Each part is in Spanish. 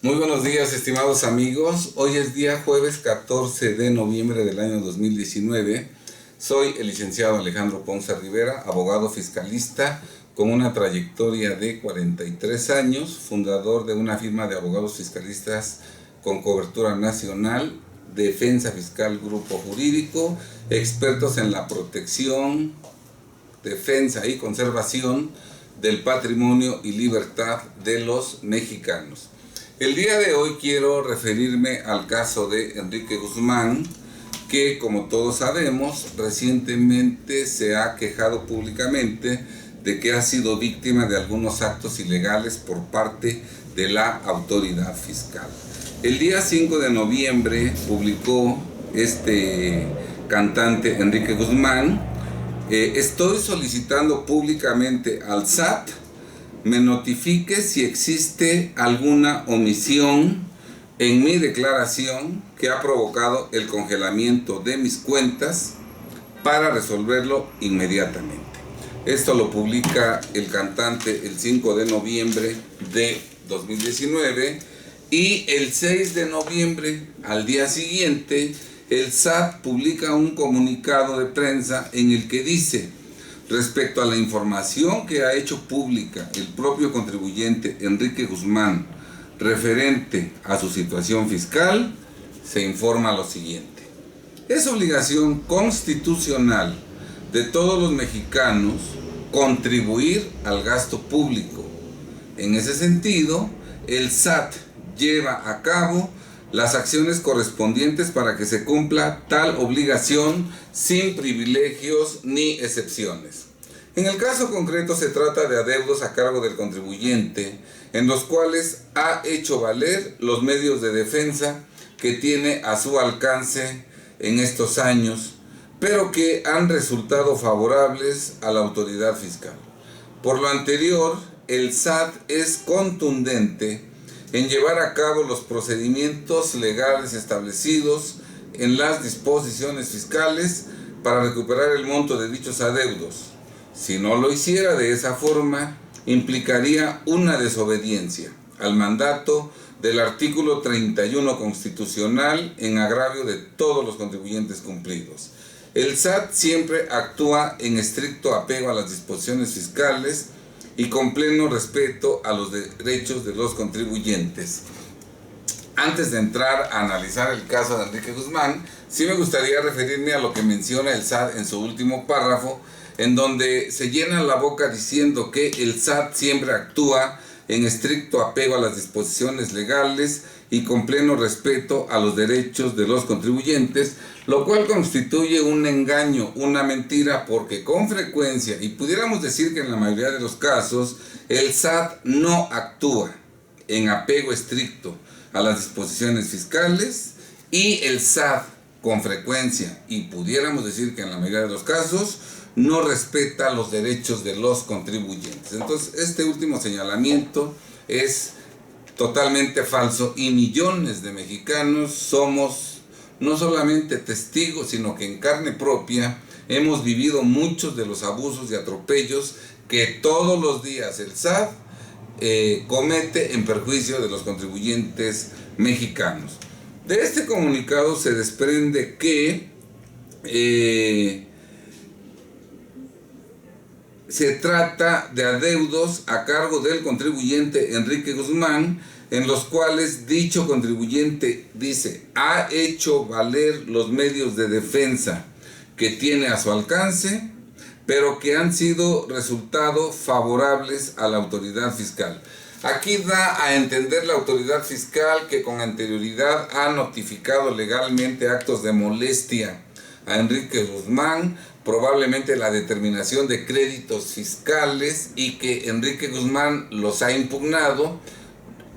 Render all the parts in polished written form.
Muy buenos días, estimados amigos. Hoy es día jueves 14 de noviembre del año 2019. Soy el licenciado Alejandro Ponce Rivera, abogado fiscalista con una trayectoria de 43 años, fundador de una firma de abogados fiscalistas con cobertura nacional, Defensa Fiscal Grupo Jurídico, expertos en la protección, defensa y conservación del patrimonio y libertad de los mexicanos. El día de hoy quiero referirme al caso de Enrique Guzmán, que como todos sabemos, recientemente se ha quejado públicamente de que ha sido víctima de algunos actos ilegales por parte de la autoridad fiscal. El día 5 de noviembre publicó este cantante Enrique Guzmán: estoy solicitando públicamente al SAT me notifique si existe alguna omisión en mi declaración que ha provocado el congelamiento de mis cuentas para resolverlo inmediatamente. Esto lo publica el cantante el 5 de noviembre de 2019 y el 6 de noviembre, al día siguiente, el SAT publica un comunicado de prensa en el que dice: respecto a la información que ha hecho pública el propio contribuyente Enrique Guzmán referente a su situación fiscal, se informa lo siguiente. Es obligación constitucional de todos los mexicanos contribuir al gasto público. En ese sentido, el SAT lleva a cabo las acciones correspondientes para que se cumpla tal obligación sin privilegios ni excepciones. En el caso concreto se trata de adeudos a cargo del contribuyente, en los cuales ha hecho valer los medios de defensa que tiene a su alcance en estos años, pero que han resultado favorables a la autoridad fiscal. Por lo anterior, el SAT es contundente en llevar a cabo los procedimientos legales establecidos en las disposiciones fiscales para recuperar el monto de dichos adeudos. Si no lo hiciera de esa forma, implicaría una desobediencia al mandato del artículo 31 constitucional en agravio de todos los contribuyentes cumplidos. El SAT siempre actúa en estricto apego a las disposiciones fiscales y con pleno respeto a los derechos de los contribuyentes. Antes de entrar a analizar el caso de Enrique Guzmán, sí me gustaría referirme a lo que menciona el SAT en su último párrafo, en donde se llena la boca diciendo que el SAT siempre actúa en estricto apego a las disposiciones legales y con pleno respeto a los derechos de los contribuyentes, lo cual constituye un engaño, una mentira, porque con frecuencia, y pudiéramos decir que en la mayoría de los casos, el SAT no actúa en apego estricto a las disposiciones fiscales, y el SAT con frecuencia, y pudiéramos decir que en la mayoría de los casos, no respeta los derechos de los contribuyentes. Entonces, este último señalamiento es totalmente falso y millones de mexicanos somos no solamente testigos, sino que en carne propia hemos vivido muchos de los abusos y atropellos que todos los días el SAT comete en perjuicio de los contribuyentes mexicanos. De este comunicado se desprende que se trata de adeudos a cargo del contribuyente Enrique Guzmán, en los cuales dicho contribuyente dice ha hecho valer los medios de defensa que tiene a su alcance, pero que han sido resultado favorables a la autoridad fiscal. Aquí da a entender la autoridad fiscal que con anterioridad ha notificado legalmente actos de molestia a Enrique Guzmán, probablemente la determinación de créditos fiscales, y que Enrique Guzmán los ha impugnado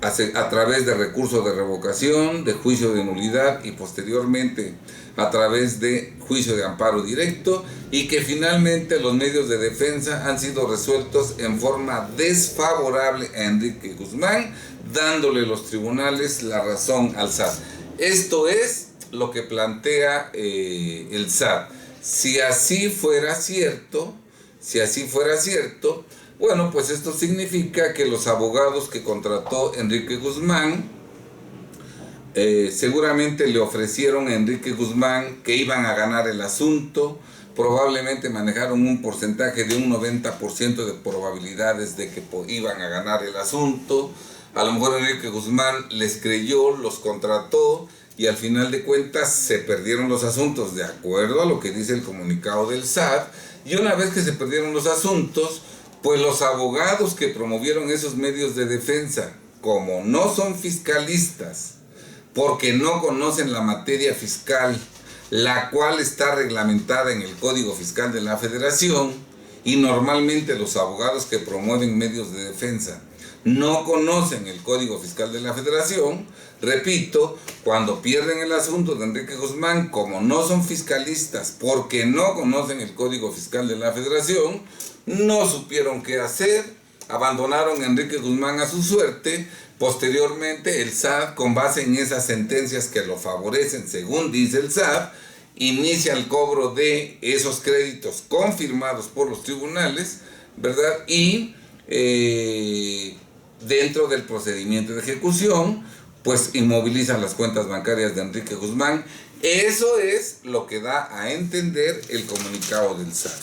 a través de recursos de revocación, de juicio de nulidad y posteriormente a través de juicio de amparo directo, y que finalmente los medios de defensa han sido resueltos en forma desfavorable a Enrique Guzmán, dándole los tribunales la razón al SAT. Esto es lo que plantea el SAT. Si así fuera cierto, bueno, pues esto significa que los abogados que contrató Enrique Guzmán seguramente le ofrecieron a Enrique Guzmán que iban a ganar el asunto, probablemente manejaron un porcentaje de un 90% de probabilidades de que iban a ganar el asunto. A lo mejor Enrique Guzmán les creyó, los contrató y al final de cuentas se perdieron los asuntos de acuerdo a lo que dice el comunicado del SAT. Y una vez que se perdieron los asuntos, pues los abogados que promovieron esos medios de defensa, como no son fiscalistas, porque no conocen la materia fiscal, la cual está reglamentada en el Código Fiscal de la Federación, y normalmente los abogados que promueven medios de defensa no conocen el Código Fiscal de la Federación. Repito, cuando pierden el asunto de Enrique Guzmán, como no son fiscalistas, porque no conocen el Código Fiscal de la Federación, no supieron qué hacer, abandonaron a Enrique Guzmán a su suerte. Posteriormente, el SAT, con base en esas sentencias que lo favorecen, según dice el SAT, inicia el cobro de esos créditos confirmados por los tribunales, ¿verdad? Y dentro del procedimiento de ejecución, pues inmovilizan las cuentas bancarias de Enrique Guzmán. Eso es lo que da a entender el comunicado del SAT.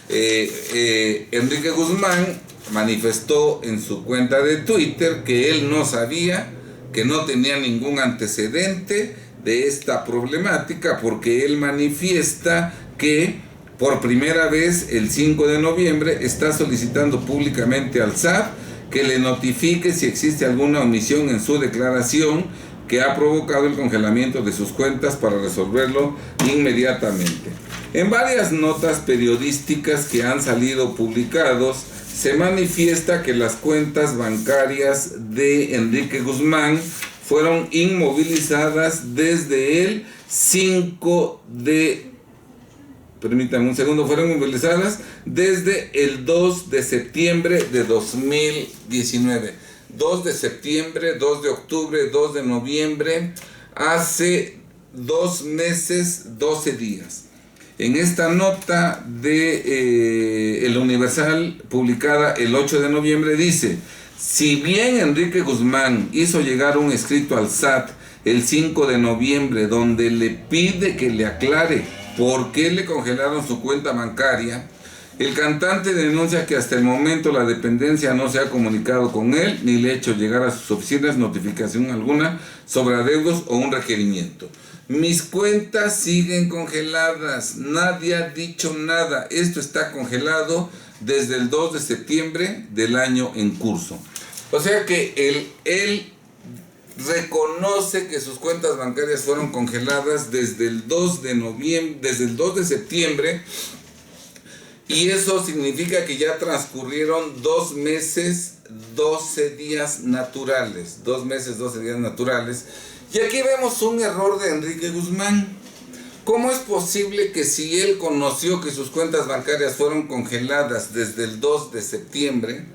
Enrique Guzmán manifestó en su cuenta de Twitter que él no sabía, que no tenía ningún antecedente de esta problemática, porque él manifiesta que por primera vez el 5 de noviembre está solicitando públicamente al SAT que le notifique si existe alguna omisión en su declaración que ha provocado el congelamiento de sus cuentas para resolverlo inmediatamente. En varias notas periodísticas que han salido publicados, se manifiesta que las cuentas bancarias de Enrique Guzmán fueron inmovilizadas desde el 5 de... Permítanme un segundo, fueron inmovilizadas desde el 2 de septiembre de 2019. 2 de septiembre, 2 de octubre, 2 de noviembre, hace 2 meses, 12 días. En esta nota de El Universal, publicada el 8 de noviembre, dice: si bien Enrique Guzmán hizo llegar un escrito al SAT el 5 de noviembre donde le pide que le aclare por qué le congelaron su cuenta bancaria, el cantante denuncia que hasta el momento la dependencia no se ha comunicado con él ni le ha hecho llegar a sus oficinas notificación alguna sobre adeudos o un requerimiento. Mis cuentas siguen congeladas, nadie ha dicho nada, esto está congelado desde el 2 de septiembre del año en curso. O sea que él reconoce que sus cuentas bancarias fueron congeladas desde el 2 de noviembre, desde el 2 de septiembre, y eso significa que ya transcurrieron 2 meses, 12 días naturales, 2 meses, 12 días naturales. Y aquí vemos un error de Enrique Guzmán. ¿Cómo es posible que si él conoció que sus cuentas bancarias fueron congeladas desde el 2 de septiembre,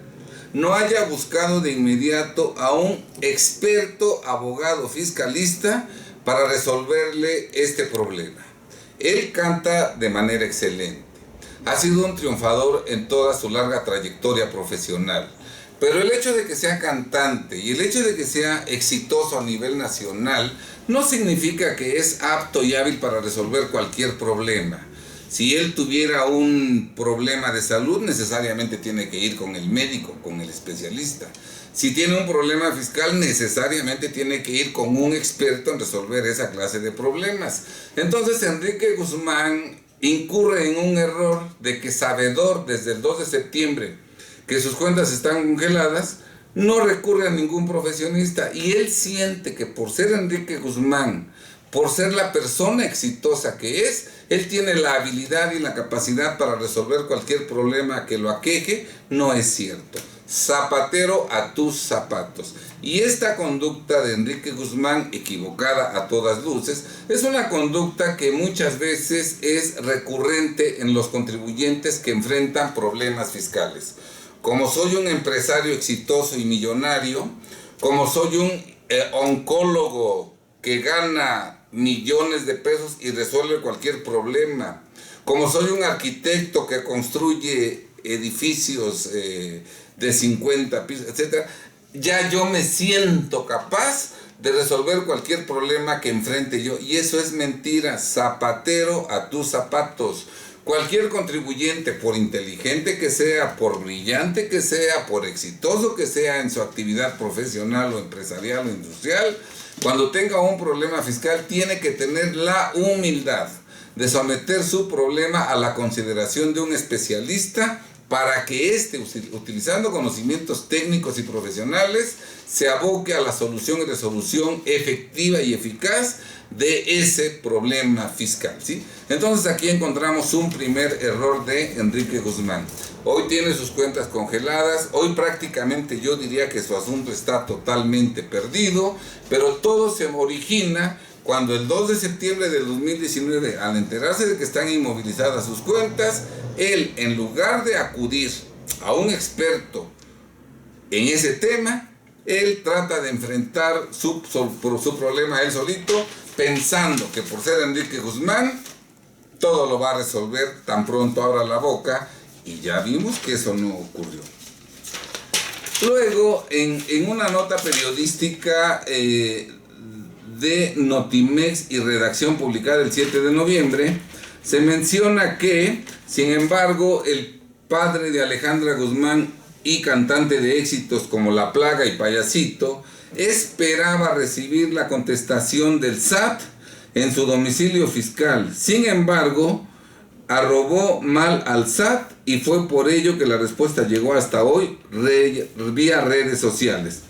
no haya buscado de inmediato a un experto abogado fiscalista para resolverle este problema? Él canta de manera excelente. Ha sido un triunfador en toda su larga trayectoria profesional. Pero el hecho de que sea cantante y el hecho de que sea exitoso a nivel nacional no significa que es apto y hábil para resolver cualquier problema. Si él tuviera un problema de salud, necesariamente tiene que ir con el médico, con el especialista. Si tiene un problema fiscal, necesariamente tiene que ir con un experto en resolver esa clase de problemas. Entonces, Enrique Guzmán incurre en un error de que, sabedor desde el 2 de septiembre que sus cuentas están congeladas, no recurre a ningún profesionista, y él siente que por ser Enrique Guzmán, por ser la persona exitosa que es, él tiene la habilidad y la capacidad para resolver cualquier problema que lo aqueje. No es cierto. Zapatero a tus zapatos. Y esta conducta de Enrique Guzmán, equivocada a todas luces, es una conducta que muchas veces es recurrente en los contribuyentes que enfrentan problemas fiscales. Como soy un empresario exitoso y millonario, como soy un oncólogo que gana millones de pesos y resuelve cualquier problema, como soy un arquitecto que construye edificios de 50 pisos, etc., ya yo me siento capaz de resolver cualquier problema que enfrente yo. Y eso es mentira. Zapatero a tus zapatos. Cualquier contribuyente, por inteligente que sea, por brillante que sea, por exitoso que sea en su actividad profesional o empresarial o industrial, cuando tenga un problema fiscal tiene que tener la humildad de someter su problema a la consideración de un especialista para que éste, utilizando conocimientos técnicos y profesionales, se aboque a la solución y resolución efectiva y eficaz de ese problema fiscal, ¿sí? Entonces aquí encontramos un primer error de Enrique Guzmán. Hoy tiene sus cuentas congeladas, hoy prácticamente yo diría que su asunto está totalmente perdido, pero todo se origina cuando el 2 de septiembre del 2019, al enterarse de que están inmovilizadas sus cuentas, él, en lugar de acudir a un experto en ese tema, él trata de enfrentar su problema él solito, pensando que por ser Enrique Guzmán, todo lo va a resolver tan pronto abra la boca, y ya vimos que eso no ocurrió. Luego, en una nota periodística de Notimex y redacción publicada el 7 de noviembre, se menciona que, sin embargo, el padre de Alejandra Guzmán y cantante de éxitos como La Plaga y Payasito, esperaba recibir la contestación del SAT en su domicilio fiscal. Sin embargo, arrobó mal al SAT y fue por ello que la respuesta llegó hasta hoy vía redes sociales.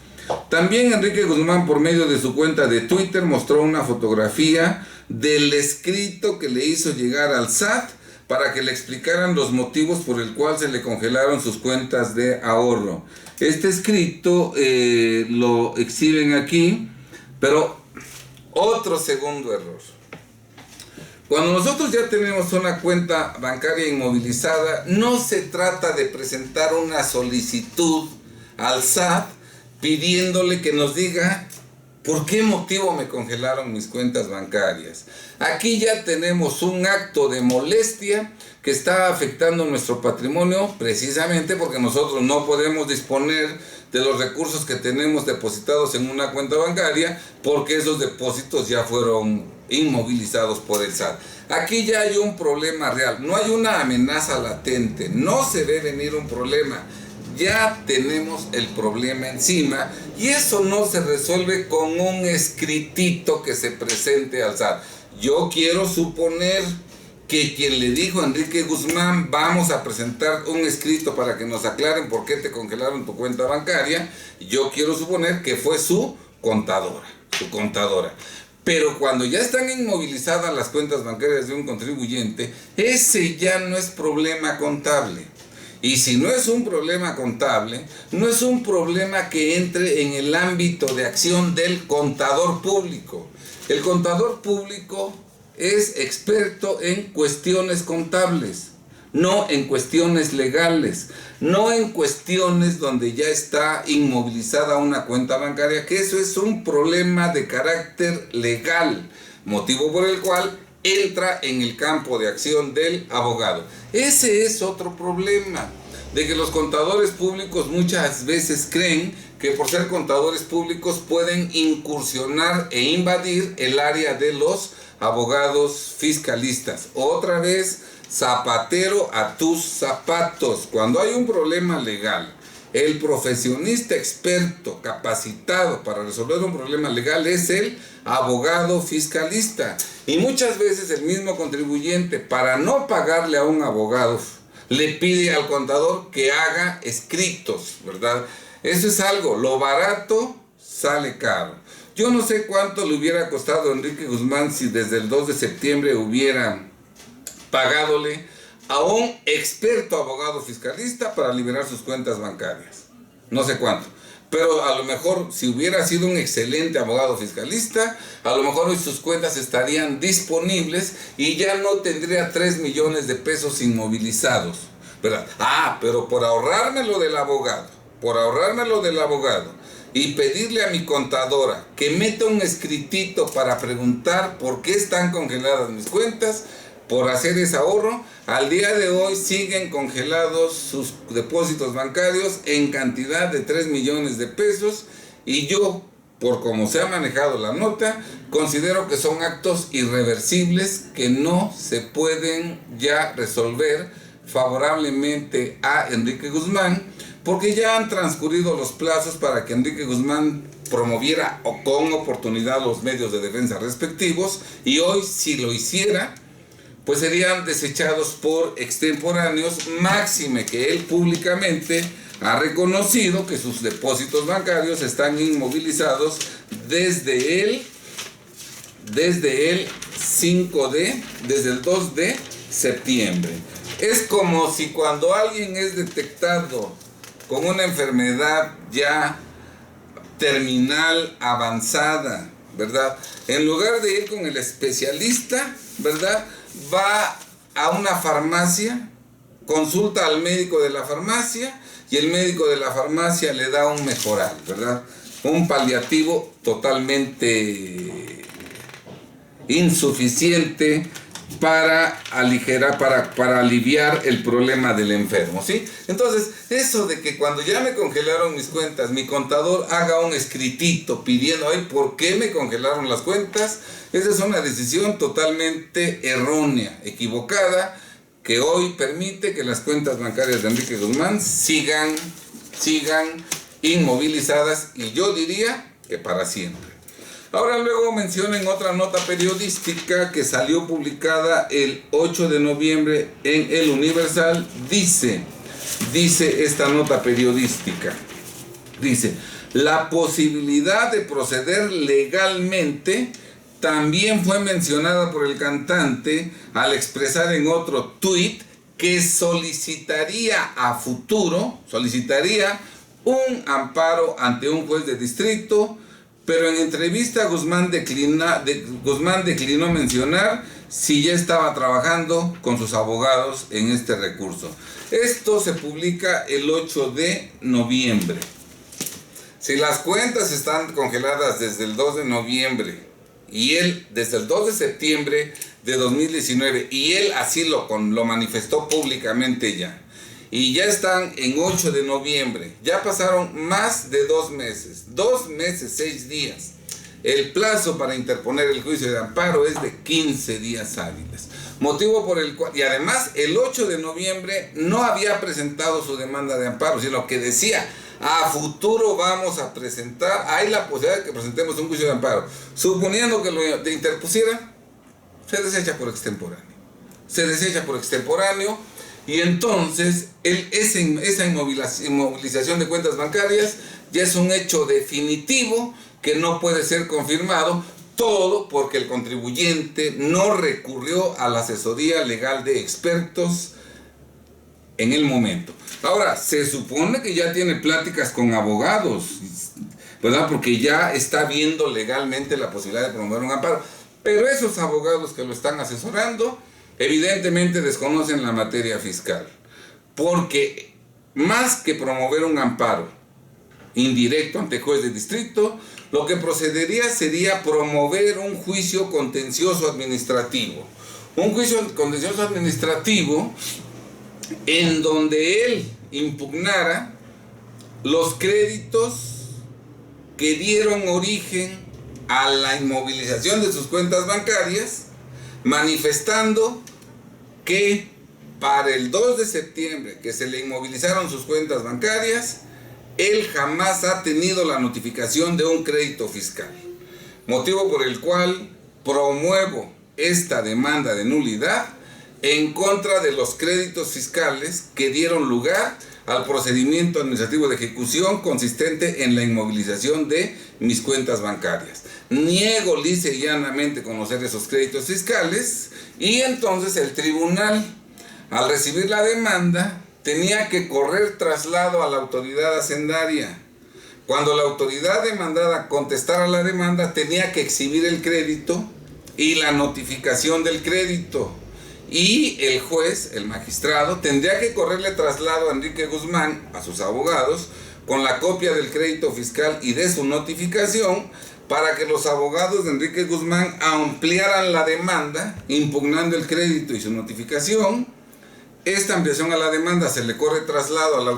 También Enrique Guzmán, por medio de su cuenta de Twitter, mostró una fotografía del escrito que le hizo llegar al SAT para que le explicaran los motivos por el cual se le congelaron sus cuentas de ahorro. Este escrito lo exhiben aquí, pero otro segundo error. Cuando nosotros ya tenemos una cuenta bancaria inmovilizada, no se trata de presentar una solicitud al SAT pidiéndole que nos diga por qué motivo me congelaron mis cuentas bancarias. Aquí ya tenemos un acto de molestia que está afectando nuestro patrimonio, precisamente porque nosotros no podemos disponer de los recursos que tenemos depositados en una cuenta bancaria, porque esos depósitos ya fueron inmovilizados por el SAT. Aquí ya hay un problema real, no hay una amenaza latente, no se ve venir un problema. Ya tenemos el problema encima y eso no se resuelve con un escritito que se presente al SAT. Yo quiero suponer que quien le dijo a Enrique Guzmán, vamos a presentar un escrito para que nos aclaren por qué te congelaron tu cuenta bancaria, yo quiero suponer que fue su contadora. Pero cuando ya están inmovilizadas las cuentas bancarias de un contribuyente, ese ya no es problema contable. Y si no es un problema contable, no es un problema que entre en el ámbito de acción del contador público. El contador público es experto en cuestiones contables, no en cuestiones legales, no en cuestiones donde ya está inmovilizada una cuenta bancaria, que eso es un problema de carácter legal, motivo por el cual entra en el campo de acción del abogado. Ese es otro problema, de que los contadores públicos muchas veces creen que por ser contadores públicos pueden incursionar e invadir el área de los abogados fiscalistas. Otra vez, zapatero a tus zapatos. Cuando hay un problema legal, el profesionista experto capacitado para resolver un problema legal es el abogado fiscalista. Y muchas veces el mismo contribuyente, para no pagarle a un abogado, le pide al contador que haga escritos, ¿verdad? Eso es algo, lo barato sale caro. Yo no sé cuánto le hubiera costado a Enrique Guzmán si desde el 2 de septiembre hubiera pagadole a un experto abogado fiscalista para liberar sus cuentas bancarias. No sé cuánto. Pero a lo mejor si hubiera sido un excelente abogado fiscalista, a lo mejor hoy sus cuentas estarían disponibles y ya no tendría 3 millones de pesos inmovilizados, ¿verdad? Pero por ahorrármelo del abogado, y pedirle a mi contadora que meta un escritito para preguntar por qué están congeladas mis cuentas, por hacer ese ahorro, al día de hoy siguen congelados sus depósitos bancarios en cantidad de 3 millones de pesos y yo por cómo se ha manejado la nota, considero que son actos irreversibles que no se pueden ya resolver favorablemente a Enrique Guzmán, porque ya han transcurrido los plazos para que Enrique Guzmán promoviera o con oportunidad los medios de defensa respectivos, y hoy, si lo hiciera, pues serían desechados por extemporáneos, máxime que él públicamente ha reconocido que sus depósitos bancarios están inmovilizados desde el 2 de septiembre. Es como si cuando alguien es detectado con una enfermedad ya terminal, avanzada, ¿verdad? En lugar de ir con el especialista, ¿verdad?, va a una farmacia, consulta al médico de la farmacia y el médico de la farmacia le da un mejoral, ¿verdad? Un paliativo totalmente insuficiente para aligerar, para aliviar el problema del enfermo, ¿sí? Entonces, eso de que cuando ya me congelaron mis cuentas, mi contador haga un escritito pidiendo, ay, ¿por qué me congelaron las cuentas? Esa es una decisión totalmente errónea, equivocada, que hoy permite que las cuentas bancarias de Enrique Guzmán sigan inmovilizadas, y yo diría que para siempre. Ahora luego mencionen otra nota periodística que salió publicada el 8 de noviembre en El Universal. Dice esta nota periodística, dice: la posibilidad de proceder legalmente también fue mencionada por el cantante al expresar en otro tuit que solicitaría un amparo ante un juez de distrito, pero en entrevista Guzmán declinó mencionar si ya estaba trabajando con sus abogados en este recurso. Esto se publica el 8 de noviembre. Si las cuentas están congeladas desde el 2 de noviembre y él desde el 2 de septiembre de 2019, y él así lo manifestó públicamente ya, y ya están en 8 de noviembre, ya pasaron más de 2 meses, 6 días. El plazo para interponer el juicio de amparo es de 15 días hábiles. Motivo por el cual, y además el 8 de noviembre no había presentado su demanda de amparo, sino que decía: a futuro vamos a presentar, hay la posibilidad de que presentemos un juicio de amparo. Suponiendo que lo interpusiera, se desecha por extemporáneo. Y entonces esa inmovilización de cuentas bancarias ya es un hecho definitivo que no puede ser confirmado, todo porque el contribuyente no recurrió a la asesoría legal de expertos en el momento. Ahora, se supone que ya tiene pláticas con abogados, ¿verdad?, porque ya está viendo legalmente la posibilidad de promover un amparo, pero esos abogados que lo están asesorando evidentemente desconocen la materia fiscal, porque más que promover un amparo indirecto ante juez de distrito, lo que procedería sería promover un juicio contencioso administrativo. Un juicio contencioso administrativo en donde él impugnara los créditos que dieron origen a la inmovilización de sus cuentas bancarias, manifestando que para el 2 de septiembre, que se le inmovilizaron sus cuentas bancarias, él jamás ha tenido la notificación de un crédito fiscal. Motivo por el cual promuevo esta demanda de nulidad en contra de los créditos fiscales que dieron lugar al procedimiento administrativo de ejecución consistente en la inmovilización de mis cuentas bancarias. Niego lisa y llanamente conocer esos créditos fiscales, y entonces el tribunal, al recibir la demanda, tenía que correr traslado a la autoridad hacendaria. Cuando la autoridad demandada contestara la demanda, tenía que exhibir el crédito y la notificación del crédito. Y el juez, el magistrado, tendría que correrle traslado a Enrique Guzmán, a sus abogados, con la copia del crédito fiscal y de su notificación, para que los abogados de Enrique Guzmán ampliaran la demanda, impugnando el crédito y su notificación. Esta ampliación a la demanda se le corre traslado a la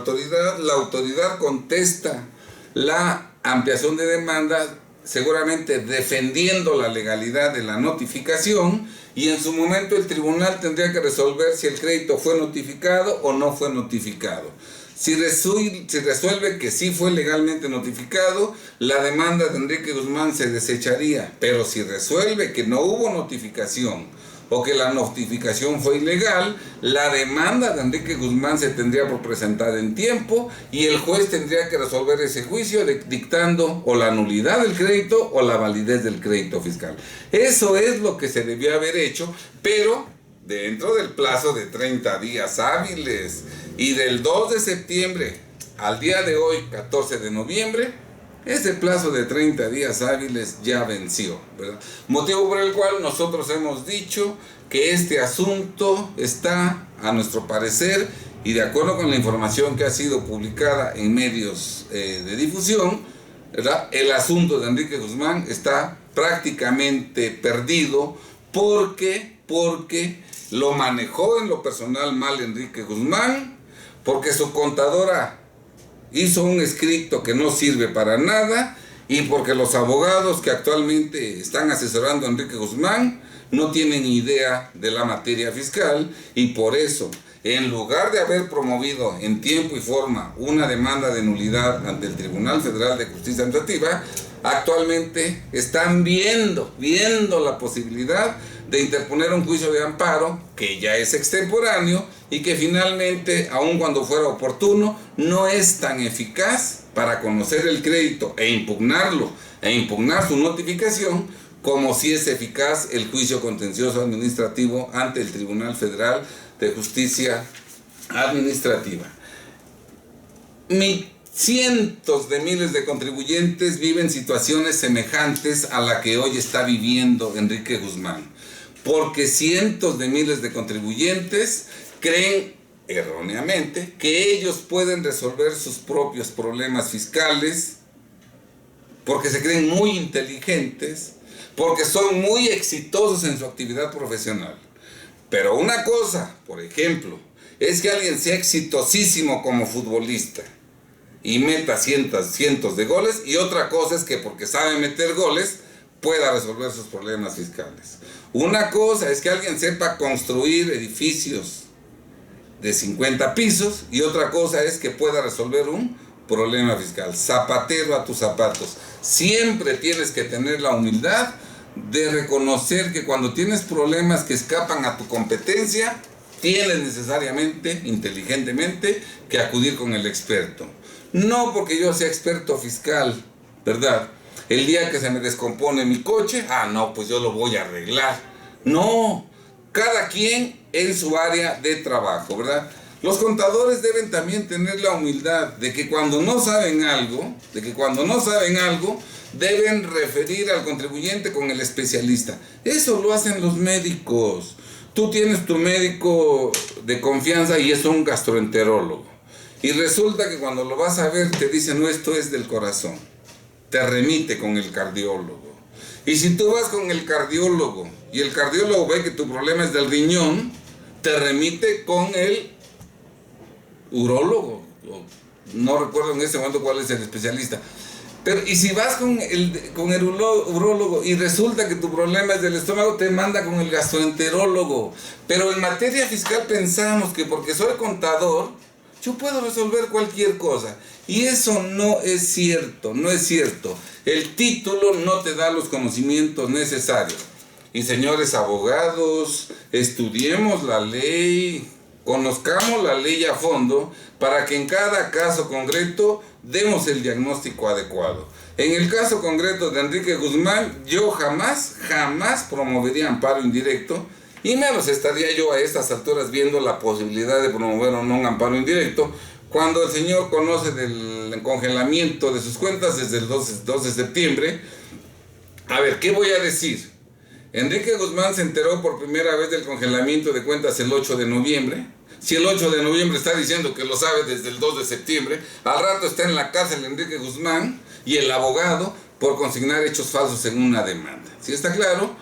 autoridad contesta la ampliación de demanda seguramente defendiendo la legalidad de la notificación, y en su momento el tribunal tendría que resolver si el crédito fue notificado o no fue notificado. Si resuelve que sí fue legalmente notificado, la demanda de Enrique Guzmán se desecharía. Pero si resuelve que no hubo notificación o que la notificación fue ilegal, la demanda de Enrique Guzmán se tendría por presentar en tiempo y el juez tendría que resolver ese juicio dictando o la nulidad del crédito o la validez del crédito fiscal. Eso es lo que se debió haber hecho, pero dentro del plazo de 30 días hábiles. Y del 2 de septiembre al día de hoy, 14 de noviembre, ese plazo de 30 días hábiles ya venció, ¿verdad? Motivo por el cual nosotros hemos dicho que este asunto está, a nuestro parecer, y de acuerdo con la información que ha sido publicada en medios de difusión, ¿verdad? El asunto de Enrique Guzmán está prácticamente perdido porque lo manejó en lo personal mal Enrique Guzmán, porque su contadora hizo un escrito que no sirve para nada y porque los abogados que actualmente están asesorando a Enrique Guzmán no tienen idea de la materia fiscal, y por eso, en lugar de haber promovido en tiempo y forma una demanda de nulidad ante el Tribunal Federal de Justicia Administrativa, actualmente están viendo la posibilidad de interponer un juicio de amparo que ya es extemporáneo y que finalmente, aun cuando fuera oportuno, no es tan eficaz para conocer el crédito e impugnarlo, e impugnar su notificación, como si es eficaz el juicio contencioso administrativo ante el Tribunal Federal de Justicia Administrativa. Cientos de miles de contribuyentes viven situaciones semejantes a la que hoy está viviendo Enrique Guzmán, porque cientos de miles de contribuyentes creen erróneamente que ellos pueden resolver sus propios problemas fiscales, porque se creen muy inteligentes, porque son muy exitosos en su actividad profesional. Pero una cosa, por ejemplo, es que alguien sea exitosísimo como futbolista y meta cientos de goles, y otra cosa es que porque sabe meter goles pueda resolver sus problemas fiscales. Una cosa es que alguien sepa construir edificios de 50 pisos y otra cosa es que pueda resolver un problema fiscal. Zapatero a tus zapatos. Siempre tienes que tener la humildad de reconocer que cuando tienes problemas que escapan a tu competencia, tienes necesariamente, inteligentemente, que acudir con el experto. No porque yo sea experto fiscal, ¿verdad? El día que se me descompone mi coche, no, pues yo lo voy a arreglar. No, cada quien en su área de trabajo, ¿verdad? Los contadores deben también tener la humildad de que cuando no saben algo, deben referir al contribuyente con el especialista. Eso lo hacen los médicos. Tú tienes tu médico de confianza y es un gastroenterólogo. Y resulta que cuando lo vas a ver te dice, no, esto es del corazón. Te remite con el cardiólogo. Y si tú vas con el cardiólogo y el cardiólogo ve que tu problema es del riñón, te remite con el urólogo. No recuerdo en ese momento cuál es el especialista. Pero, y si vas con el urólogo y resulta que tu problema es del estómago, te manda con el gastroenterólogo. Pero en materia fiscal pensamos que porque soy contador, yo puedo resolver cualquier cosa. Y eso no es cierto, no es cierto. El título no te da los conocimientos necesarios. Y señores abogados, estudiemos la ley, conozcamos la ley a fondo para que en cada caso concreto demos el diagnóstico adecuado. En el caso concreto de Enrique Guzmán, yo jamás promovería amparo indirecto, y menos estaría yo a estas alturas viendo la posibilidad de promover o no un amparo indirecto, cuando el señor conoce del congelamiento de sus cuentas desde el 2 de septiembre. A ver, ¿qué voy a decir? Enrique Guzmán se enteró por primera vez del congelamiento de cuentas el 8 de noviembre. Si el 8 de noviembre está diciendo que lo sabe desde el 2 de septiembre, al rato está en la cárcel Enrique Guzmán y el abogado por consignar hechos falsos en una demanda. ¿Sí está claro?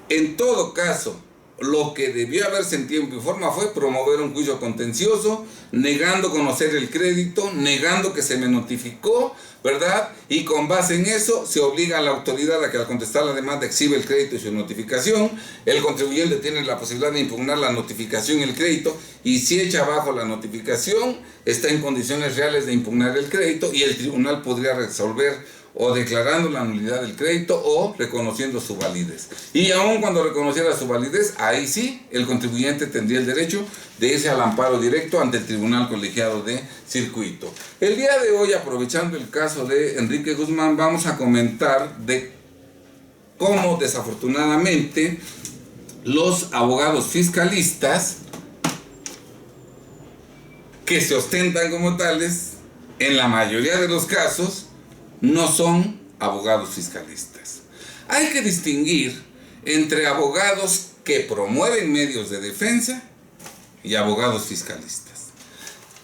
En todo caso, lo que debió haberse en tiempo y forma fue promover un juicio contencioso, negando conocer el crédito, negando que se me notificó, ¿verdad? Y con base en eso se obliga a la autoridad a que al contestar la demanda exhibe el crédito y su notificación. El contribuyente tiene la posibilidad de impugnar la notificación y el crédito, y si echa abajo la notificación, está en condiciones reales de impugnar el crédito y el tribunal podría resolver o declarando la nulidad del crédito o reconociendo su validez. Y aun cuando reconociera su validez, ahí sí, el contribuyente tendría el derecho de irse al amparo directo ante el Tribunal Colegiado de Circuito. El día de hoy, aprovechando el caso de Enrique Guzmán, vamos a comentar de cómo desafortunadamente los abogados fiscalistas que se ostentan como tales, en la mayoría de los casos, no son abogados fiscalistas. Hay que distinguir entre abogados que promueven medios de defensa y abogados fiscalistas.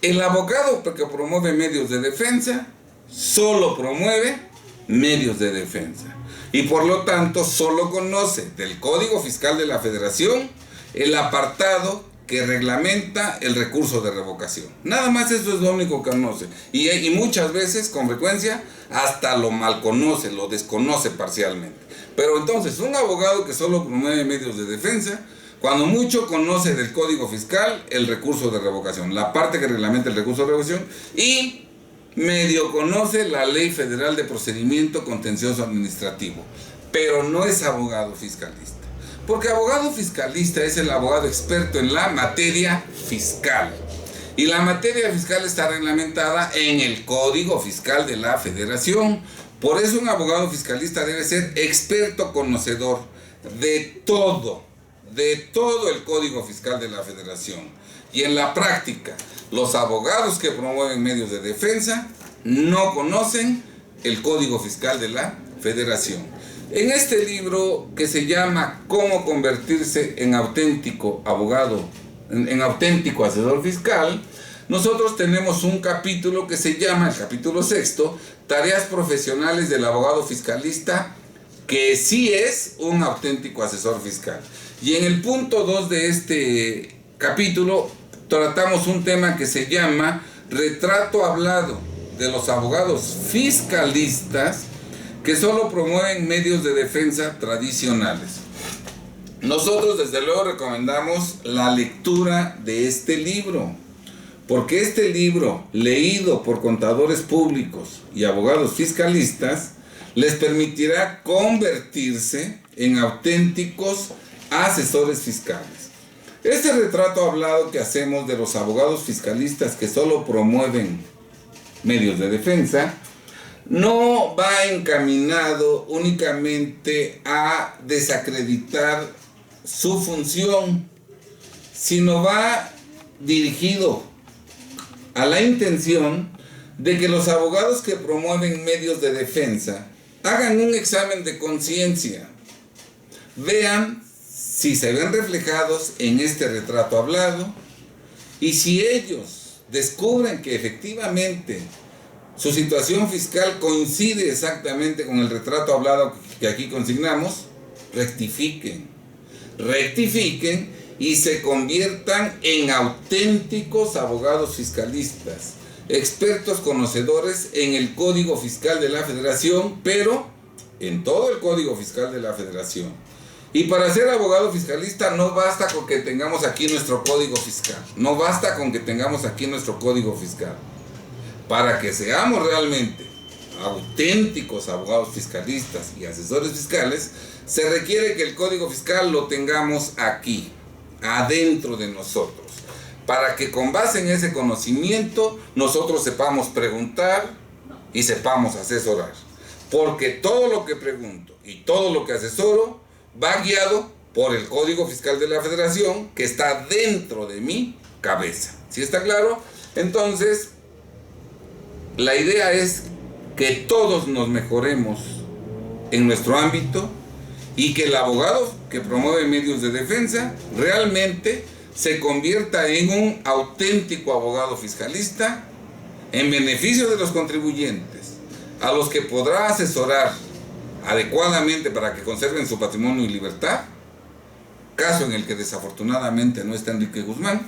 El abogado que promueve medios de defensa solo promueve medios de defensa y por lo tanto solo conoce del Código Fiscal de la Federación el apartado que reglamenta el recurso de revocación. Nada más eso es lo único que conoce. Y muchas veces, con frecuencia, hasta lo malconoce, lo desconoce parcialmente. Pero entonces, un abogado que solo promueve medios de defensa, cuando mucho conoce del Código Fiscal el recurso de revocación, la parte que reglamenta el recurso de revocación, y medio conoce la Ley Federal de Procedimiento Contencioso Administrativo, pero no es abogado fiscalista. Porque abogado fiscalista es el abogado experto en la materia fiscal. Y la materia fiscal está reglamentada en el Código Fiscal de la Federación. Por eso un abogado fiscalista debe ser experto conocedor de todo el Código Fiscal de la Federación. Y en la práctica, los abogados que promueven medios de defensa no conocen el Código Fiscal de la Federación. En este libro que se llama Cómo convertirse en auténtico abogado, en auténtico asesor fiscal, nosotros tenemos un capítulo que se llama, el capítulo 6, Tareas profesionales del abogado fiscalista, que sí es un auténtico asesor fiscal. Y en el punto 2 de este capítulo tratamos un tema que se llama Retrato hablado de los abogados fiscalistas que solo promueven medios de defensa tradicionales. Nosotros desde luego recomendamos la lectura de este libro, porque este libro, leído por contadores públicos y abogados fiscalistas, les permitirá convertirse en auténticos asesores fiscales. Este retrato hablado que hacemos de los abogados fiscalistas que solo promueven medios de defensa no va encaminado únicamente a desacreditar su función, sino va dirigido a la intención de que los abogados que promueven medios de defensa hagan un examen de conciencia, vean si se ven reflejados en este retrato hablado, y si ellos descubren que efectivamente su situación fiscal coincide exactamente con el retrato hablado que aquí consignamos, rectifiquen y se conviertan en auténticos abogados fiscalistas, expertos conocedores en el Código Fiscal de la Federación, pero en todo el Código Fiscal de la Federación. Y para ser abogado fiscalista no basta con que tengamos aquí nuestro Código Fiscal, no basta con que tengamos aquí nuestro Código Fiscal. Para que seamos realmente auténticos abogados fiscalistas y asesores fiscales, se requiere que el Código Fiscal lo tengamos aquí, adentro de nosotros, para que con base en ese conocimiento nosotros sepamos preguntar y sepamos asesorar. Porque todo lo que pregunto y todo lo que asesoro va guiado por el Código Fiscal de la Federación que está dentro de mi cabeza. ¿Sí está claro? Entonces, la idea es que todos nos mejoremos en nuestro ámbito y que el abogado que promueve medios de defensa realmente se convierta en un auténtico abogado fiscalista en beneficio de los contribuyentes, a los que podrá asesorar adecuadamente para que conserven su patrimonio y libertad, caso en el que desafortunadamente no está Enrique Guzmán,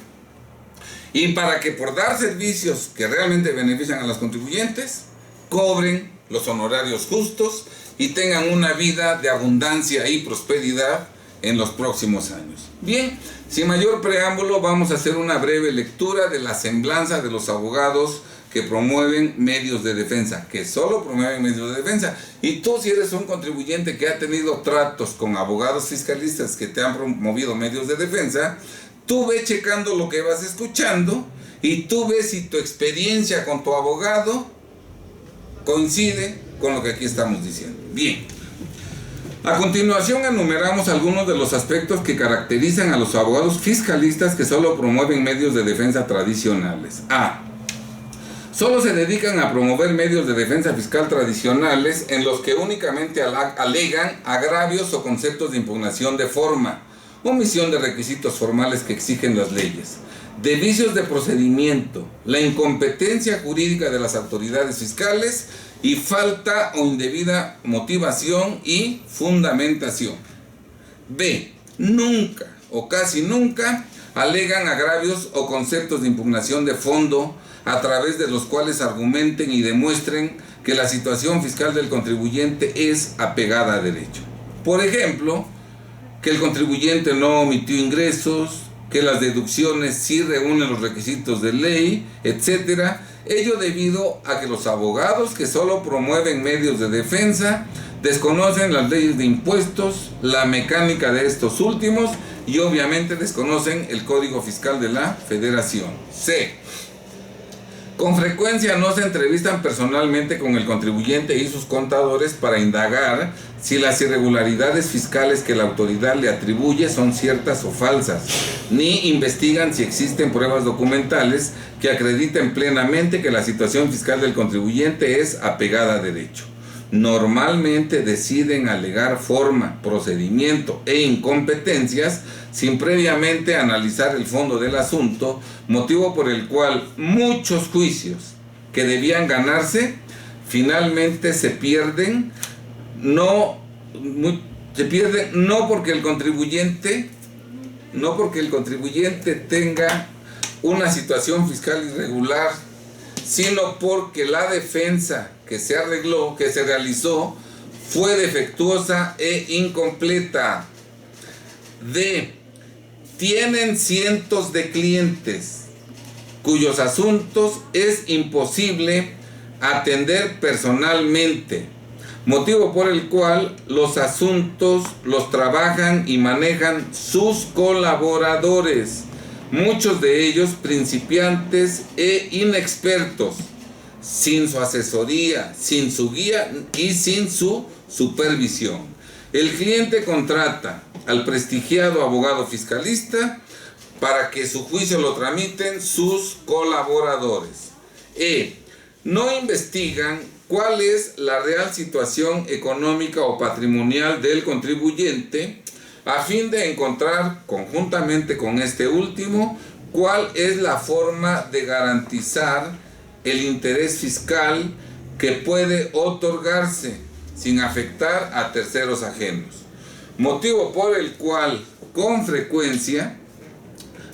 y para que por dar servicios que realmente benefician a los contribuyentes, cobren los honorarios justos y tengan una vida de abundancia y prosperidad en los próximos años. Bien, sin mayor preámbulo, vamos a hacer una breve lectura de la semblanza de los abogados que promueven medios de defensa, que solo promueven medios de defensa. Y tú, si eres un contribuyente que ha tenido tratos con abogados fiscalistas que te han promovido medios de defensa, tú ve checando lo que vas escuchando y tú ves si tu experiencia con tu abogado coincide con lo que aquí estamos diciendo. Bien. A continuación enumeramos algunos de los aspectos que caracterizan a los abogados fiscalistas que solo promueven medios de defensa tradicionales. A. Solo se dedican a promover medios de defensa fiscal tradicionales en los que únicamente alegan agravios o conceptos de impugnación de forma, omisión de requisitos formales que exigen las leyes, de vicios de procedimiento, la incompetencia jurídica de las autoridades fiscales y falta o indebida motivación y fundamentación. B. Nunca o casi nunca alegan agravios o conceptos de impugnación de fondo a través de los cuales argumenten y demuestren que la situación fiscal del contribuyente es apegada a derecho. Por ejemplo, que el contribuyente no omitió ingresos, que las deducciones sí reúnen los requisitos de ley, etc. Ello debido a que los abogados que solo promueven medios de defensa desconocen las leyes de impuestos, la mecánica de estos últimos y obviamente desconocen el Código Fiscal de la Federación. C. Con frecuencia no se entrevistan personalmente con el contribuyente y sus contadores para indagar si las irregularidades fiscales que la autoridad le atribuye son ciertas o falsas, ni investigan si existen pruebas documentales que acrediten plenamente que la situación fiscal del contribuyente es apegada a derecho. Normalmente deciden alegar forma, procedimiento e incompetencias sin previamente analizar el fondo del asunto, motivo por el cual muchos juicios que debían ganarse finalmente se pierden, no porque el contribuyente tenga una situación fiscal irregular, sino porque la defensa que se realizó, fue defectuosa e incompleta. D. Tienen cientos de clientes cuyos asuntos es imposible atender personalmente, motivo por el cual los asuntos los trabajan y manejan sus colaboradores, muchos de ellos principiantes e inexpertos, sin su asesoría, sin su guía y sin su supervisión. El cliente contrata al prestigiado abogado fiscalista para que su juicio lo tramiten sus colaboradores. E. No investigan cuál es la real situación económica o patrimonial del contribuyente a fin de encontrar conjuntamente con este último cuál es la forma de garantizar el interés fiscal que puede otorgarse sin afectar a terceros ajenos, motivo por el cual con frecuencia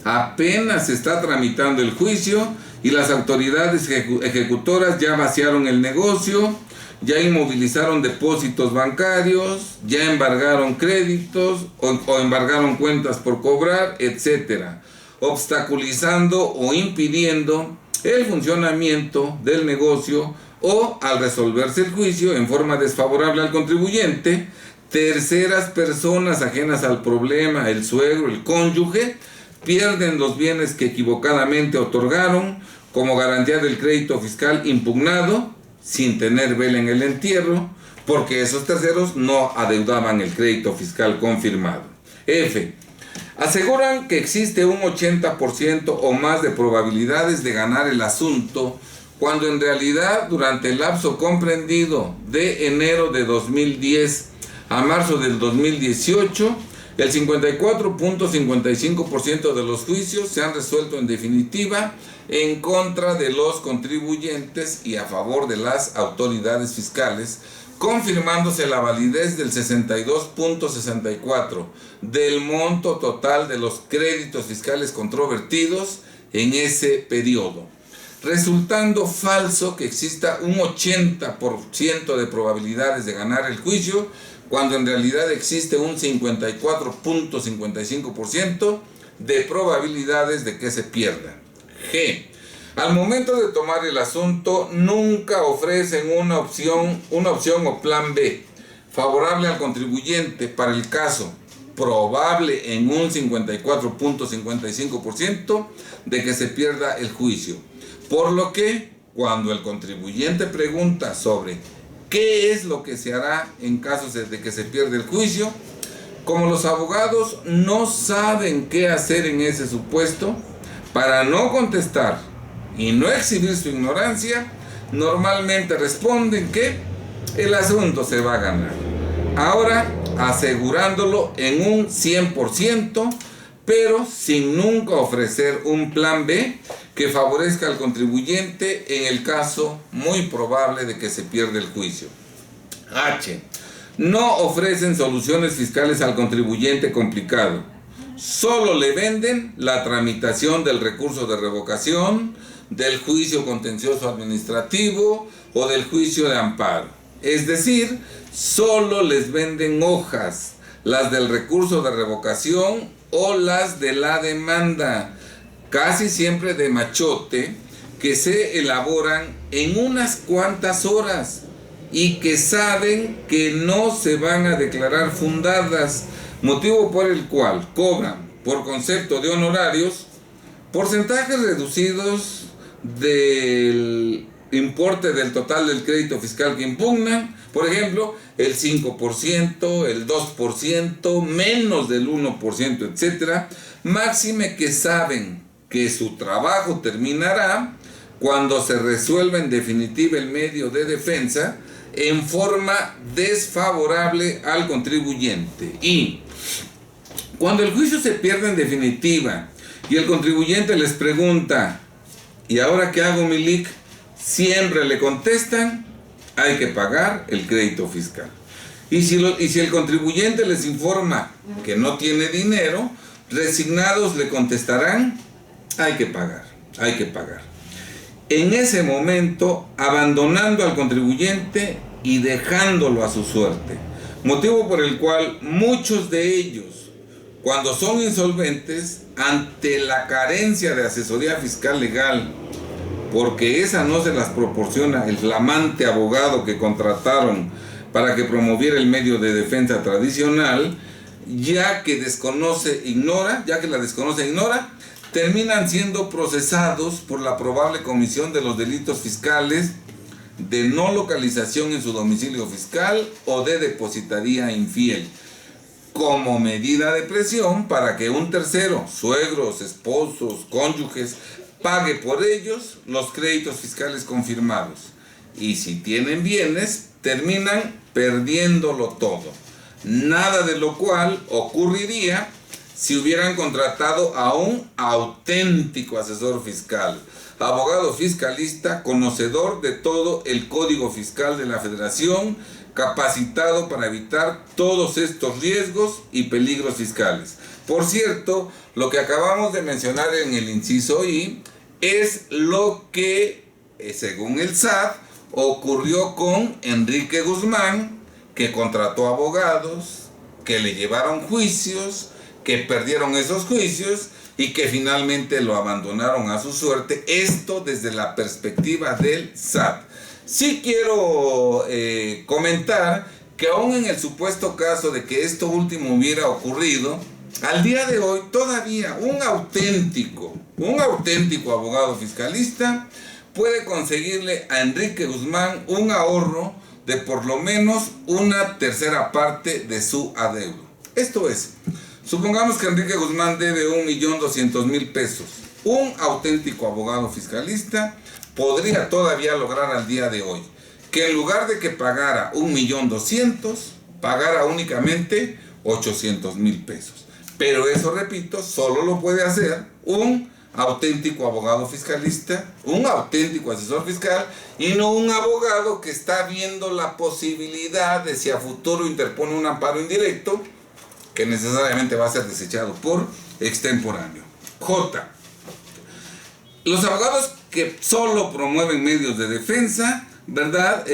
apenas se está tramitando el juicio y las autoridades ejecutoras ya vaciaron el negocio, ya inmovilizaron depósitos bancarios, ya embargaron créditos o embargaron cuentas por cobrar, etc., obstaculizando o impidiendo el funcionamiento del negocio, o al resolverse el juicio en forma desfavorable al contribuyente, terceras personas ajenas al problema, el suegro, el cónyuge, pierden los bienes que equivocadamente otorgaron como garantía del crédito fiscal impugnado sin tener vela en el entierro, porque esos terceros no adeudaban el crédito fiscal confirmado. F. Aseguran que existe un 80% o más de probabilidades de ganar el asunto, cuando en realidad durante el lapso comprendido de enero de 2010 a marzo del 2018, el 54.55% de los juicios se han resuelto en definitiva en contra de los contribuyentes y a favor de las autoridades fiscales, confirmándose la validez del 62.64 del monto total de los créditos fiscales controvertidos en ese periodo, resultando falso que exista un 80% de probabilidades de ganar el juicio, cuando en realidad existe un 54.55% de probabilidades de que se pierda. G. Al momento de tomar el asunto, nunca ofrecen una opción o plan B favorable al contribuyente para el caso probable en un 54.55% de que se pierda el juicio. Por lo que, cuando el contribuyente pregunta sobre qué es lo que se hará en caso de que se pierda el juicio, como los abogados no saben qué hacer en ese supuesto, para no contestar y no exhibir su ignorancia, normalmente responden que el asunto se va a ganar. Ahora, asegurándolo en un 100%, pero sin nunca ofrecer un plan B que favorezca al contribuyente en el caso muy probable de que se pierda el juicio. H. No ofrecen soluciones fiscales al contribuyente complicado. Solo le venden la tramitación del recurso de revocación, del juicio contencioso administrativo o del juicio de amparo. Es decir, solo les venden hojas, las del recurso de revocación o las de la demanda, casi siempre de machote, que se elaboran en unas cuantas horas y que saben que no se van a declarar fundadas, motivo por el cual cobran, por concepto de honorarios, porcentajes reducidos del importe del total del crédito fiscal que impugnan, por ejemplo, el 5%, el 2%, menos del 1%, etc. Máxime que saben que su trabajo terminará cuando se resuelva en definitiva el medio de defensa en forma desfavorable al contribuyente. Y cuando el juicio se pierde en definitiva y el contribuyente les pregunta: ¿y ahora qué hago, Milik?, siempre le contestan: hay que pagar el crédito fiscal. Y si el contribuyente les informa que no tiene dinero, resignados le contestarán: hay que pagar, hay que pagar. En ese momento, abandonando al contribuyente y dejándolo a su suerte, motivo por el cual muchos de ellos, cuando son insolventes, ante la carencia de asesoría fiscal legal, porque esa no se las proporciona el flamante abogado que contrataron para que promoviera el medio de defensa tradicional, ya que la desconoce e ignora, terminan siendo procesados por la probable comisión de los delitos fiscales de no localización en su domicilio fiscal o de depositaría infiel, como medida de presión para que un tercero, suegros, esposos, cónyuges, pague por ellos los créditos fiscales confirmados. Y si tienen bienes, terminan perdiéndolo todo. Nada de lo cual ocurriría si hubieran contratado a un auténtico asesor fiscal, abogado fiscalista, conocedor de todo el Código Fiscal de la Federación, capacitado para evitar todos estos riesgos y peligros fiscales. Por cierto, lo que acabamos de mencionar en el inciso I es lo que, según el SAT, ocurrió con Enrique Guzmán, que contrató abogados, que le llevaron juicios, que perdieron esos juicios y que finalmente lo abandonaron a su suerte. Esto desde la perspectiva del SAT. Sí quiero comentar que aún en el supuesto caso de que esto último hubiera ocurrido, al día de hoy todavía un auténtico abogado fiscalista puede conseguirle a Enrique Guzmán un ahorro de por lo menos una tercera parte de su adeudo. Esto es, supongamos que Enrique Guzmán debe 1.200.000 pesos. Un auténtico abogado fiscalista podría todavía lograr al día de hoy que en lugar de que pagara 1.200.000, pagara únicamente 800.000 pesos. Pero eso, repito, solo lo puede hacer un auténtico abogado fiscalista, un auténtico asesor fiscal, y no un abogado que está viendo la posibilidad de si a futuro interpone un amparo indirecto, que necesariamente va a ser desechado por extemporáneo. J. Los abogados que solo promueven medios de defensa, ¿verdad?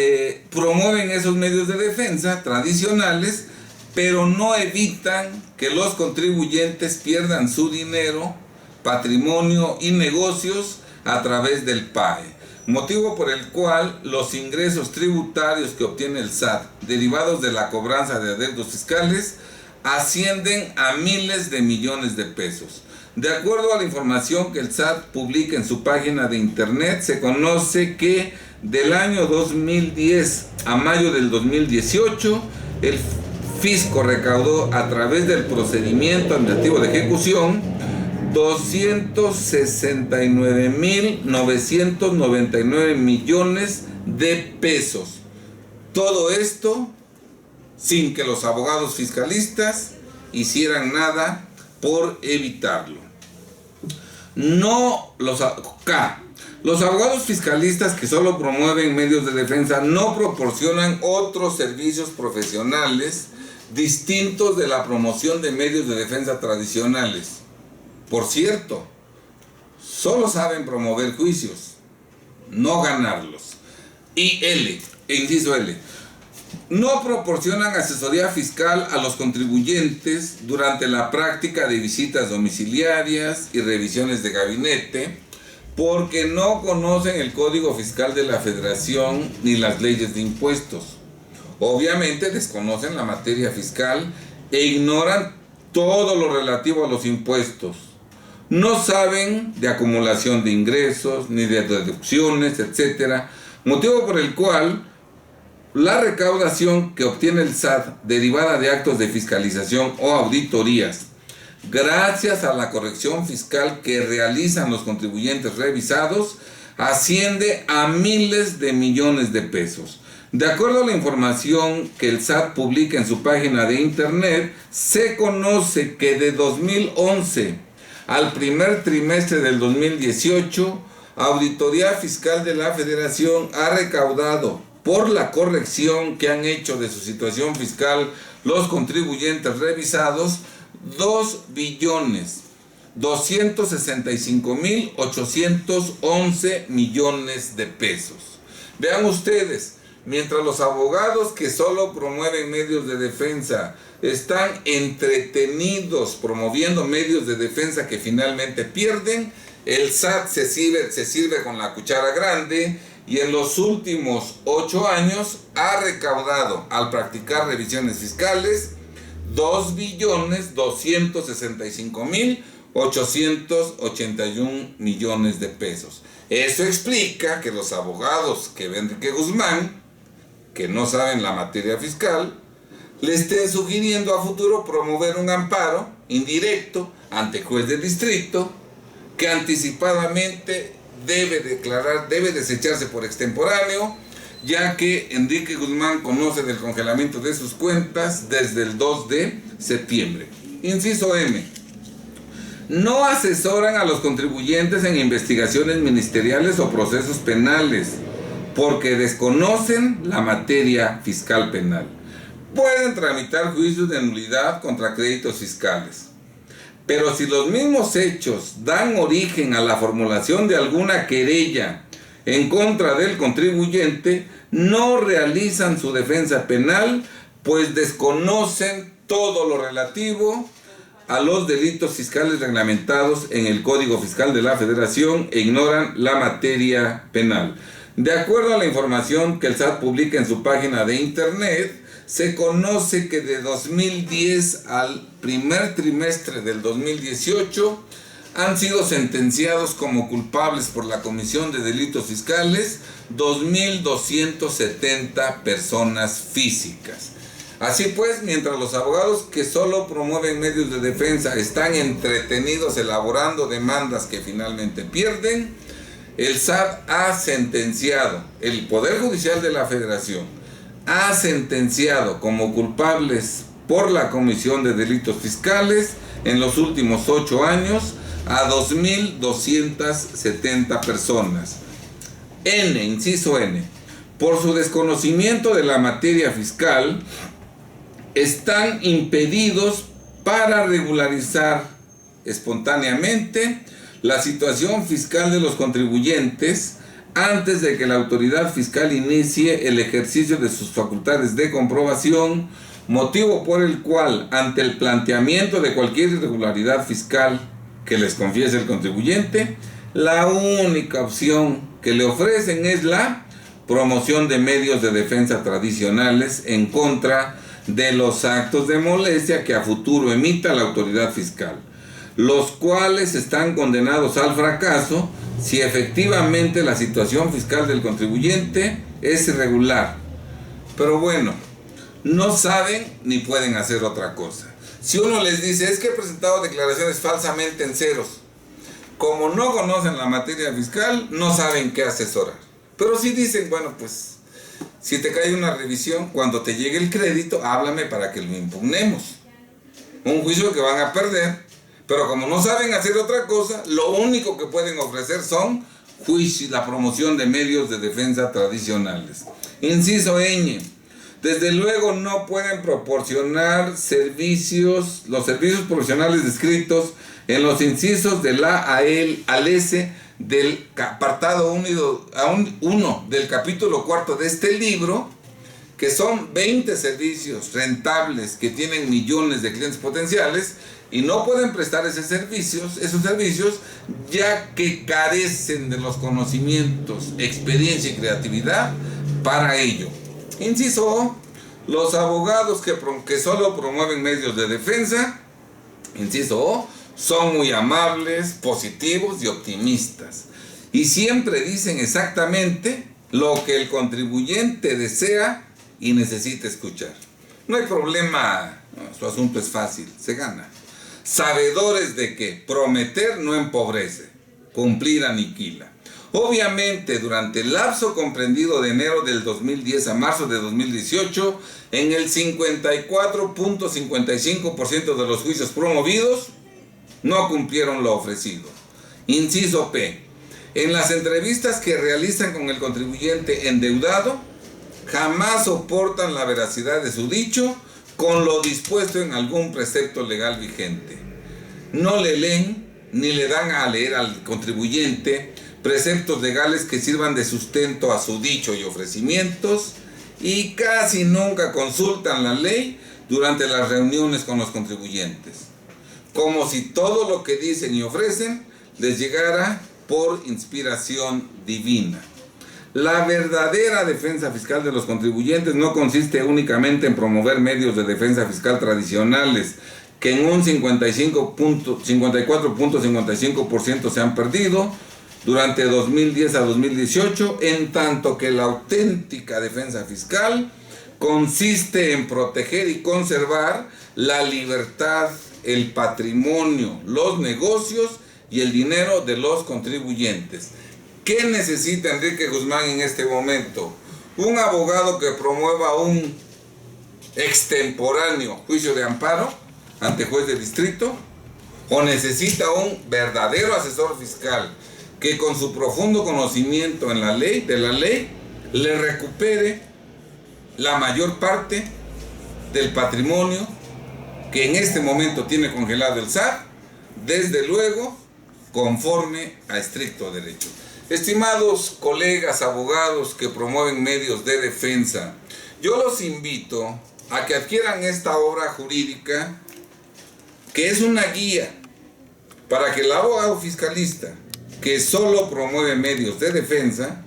Promueven esos medios de defensa tradicionales, pero no evitan que los contribuyentes pierdan su dinero, patrimonio y negocios a través del PAE, motivo por el cual los ingresos tributarios que obtiene el SAT derivados de la cobranza de adeudos fiscales ascienden a miles de millones de pesos. De acuerdo a la información que el SAT publica en su página de internet, se conoce que del año 2010 a mayo del 2018, el fisco recaudó a través del procedimiento administrativo de ejecución 269.999 millones de pesos. Todo esto sin que los abogados fiscalistas hicieran nada por evitarlo. Los abogados fiscalistas que solo promueven medios de defensa no proporcionan otros servicios profesionales distintos de la promoción de medios de defensa tradicionales. Por cierto, solo saben promover juicios, no ganarlos. Inciso L. No proporcionan asesoría fiscal a los contribuyentes durante la práctica de visitas domiciliarias y revisiones de gabinete, porque no conocen el Código Fiscal de la Federación ni las leyes de impuestos. Obviamente desconocen la materia fiscal e ignoran todo lo relativo a los impuestos. No saben de acumulación de ingresos, ni de deducciones, etc. Motivo por el cual la recaudación que obtiene el SAT derivada de actos de fiscalización o auditorías, gracias a la corrección fiscal que realizan los contribuyentes revisados, asciende a miles de millones de pesos. De acuerdo a la información que el SAT publica en su página de internet, se conoce que de 2011 al primer trimestre del 2018, Auditoría Fiscal de la Federación ha recaudado, por la corrección que han hecho de su situación fiscal los contribuyentes revisados, 2.265.811 millones de pesos. Vean ustedes, mientras los abogados que solo promueven medios de defensa están entretenidos promoviendo medios de defensa que finalmente pierden, el SAT se sirve con la cuchara grande y en los últimos 8 años ha recaudado, al practicar revisiones fiscales, 2.265.881 millones de pesos. Eso explica que los abogados que ven Enrique Guzmán, que no saben la materia fiscal, le estén sugiriendo a futuro promover un amparo indirecto ante juez de distrito que anticipadamente debe desecharse por extemporáneo, ya que Enrique Guzmán conoce del congelamiento de sus cuentas desde el 2 de septiembre. Inciso M. No asesoran a los contribuyentes en investigaciones ministeriales o procesos penales, porque desconocen la materia fiscal penal. Pueden tramitar juicios de nulidad contra créditos fiscales, pero si los mismos hechos dan origen a la formulación de alguna querella en contra del contribuyente, no realizan su defensa penal, pues desconocen todo lo relativo a los delitos fiscales reglamentados en el Código Fiscal de la Federación e ignoran la materia penal. De acuerdo a la información que el SAT publica en su página de internet, se conoce que de 2010 al primer trimestre del 2018 han sido sentenciados como culpables por la comisión de delitos fiscales 2.270 personas físicas. Así pues, mientras los abogados que solo promueven medios de defensa están entretenidos elaborando demandas que finalmente pierden, el SAT ha sentenciado, el Poder Judicial de la Federación ha sentenciado como culpables por la comisión de delitos fiscales en los últimos 8 años a 2.270 personas. Inciso N, por su desconocimiento de la materia fiscal, están impedidos para regularizar espontáneamente la situación fiscal de los contribuyentes antes de que la autoridad fiscal inicie el ejercicio de sus facultades de comprobación, motivo por el cual, ante el planteamiento de cualquier irregularidad fiscal que les confiese el contribuyente, la única opción que le ofrecen es la promoción de medios de defensa tradicionales en contra de los actos de molestia que a futuro emita la autoridad fiscal, los cuales están condenados al fracaso si efectivamente la situación fiscal del contribuyente es irregular. Pero bueno, no saben ni pueden hacer otra cosa. Si uno les dice, es que he presentado declaraciones falsamente en ceros, como no conocen la materia fiscal, no saben qué asesorar. Pero si dicen, bueno, pues si te cae una revisión, cuando te llegue el crédito, háblame para que lo impugnemos. Un juicio que van a perder, pero como no saben hacer otra cosa, lo único que pueden ofrecer son juicios, la promoción de medios de defensa tradicionales. Inciso Ñ. Desde luego no pueden proporcionar los servicios profesionales descritos en los incisos del A al S del apartado 1 del capítulo 4 de este libro, que son 20 servicios rentables que tienen millones de clientes potenciales y no pueden prestar esos servicios ya que carecen de los conocimientos, experiencia y creatividad para ello. Inciso O, los abogados que solo promueven medios de defensa, inciso O, son muy amables, positivos y optimistas. Y siempre dicen exactamente lo que el contribuyente desea y necesita escuchar. No hay problema, su asunto es fácil, se gana. Sabedores de que prometer no empobrece, cumplir aniquila. Obviamente, durante el lapso comprendido de enero del 2010 a marzo de 2018, en el 54.55% de los juicios promovidos, no cumplieron lo ofrecido. Inciso P. En las entrevistas que realizan con el contribuyente endeudado, jamás soportan la veracidad de su dicho con lo dispuesto en algún precepto legal vigente. No le leen ni le dan a leer al contribuyente preceptos legales que sirvan de sustento a su dicho y ofrecimientos, y casi nunca consultan la ley durante las reuniones con los contribuyentes, como si todo lo que dicen y ofrecen les llegara por inspiración divina. La verdadera defensa fiscal de los contribuyentes no consiste únicamente en promover medios de defensa fiscal tradicionales, que en un 54.55% se han perdido durante 2010 a 2018, en tanto que la auténtica defensa fiscal consiste en proteger y conservar la libertad, el patrimonio, los negocios y el dinero de los contribuyentes. ¿Qué necesita Enrique Guzmán en este momento? ¿Un abogado que promueva un extemporáneo juicio de amparo ante juez de distrito? ¿O necesita un verdadero asesor fiscal que con su profundo conocimiento de la ley, le recupere la mayor parte del patrimonio que en este momento tiene congelado el SAT, desde luego, conforme a estricto derecho? Estimados colegas abogados que promueven medios de defensa, yo los invito a que adquieran esta obra jurídica, que es una guía para que el abogado fiscalista que solo promueve medios de defensa,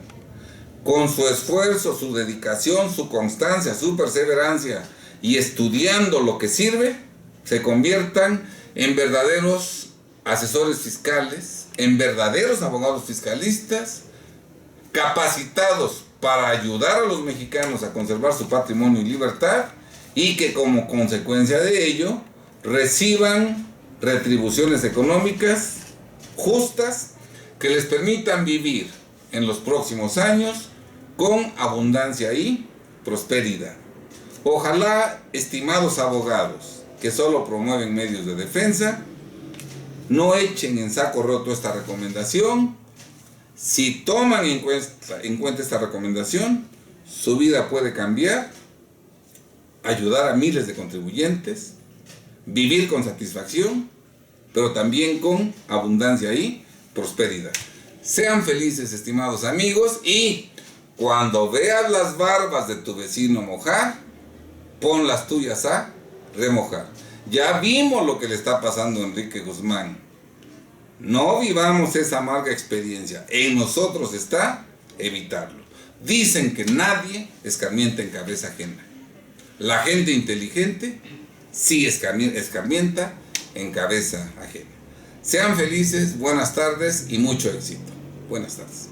con su esfuerzo, su dedicación, su constancia, su perseverancia y estudiando lo que sirve, se conviertan en verdaderos asesores fiscales, en verdaderos abogados fiscalistas, capacitados para ayudar a los mexicanos a conservar su patrimonio y libertad, y que como consecuencia de ello reciban retribuciones económicas justas que les permitan vivir en los próximos años con abundancia y prosperidad. Ojalá, estimados abogados que solo promueven medios de defensa, No echen en saco roto esta recomendación. Si toman en cuenta esta recomendación, su vida puede cambiar, ayudar a miles de contribuyentes, vivir con satisfacción, pero también con abundancia y prosperidad. Sean felices, estimados amigos, y cuando veas las barbas de tu vecino mojar, pon las tuyas a remojar. Ya vimos lo que le está pasando a Enrique Guzmán. No vivamos esa amarga experiencia. En nosotros está evitarlo. Dicen que nadie escarmienta en cabeza ajena. La gente inteligente sí escarmienta en cabeza ajena. Sean felices, buenas tardes y mucho éxito. Buenas tardes.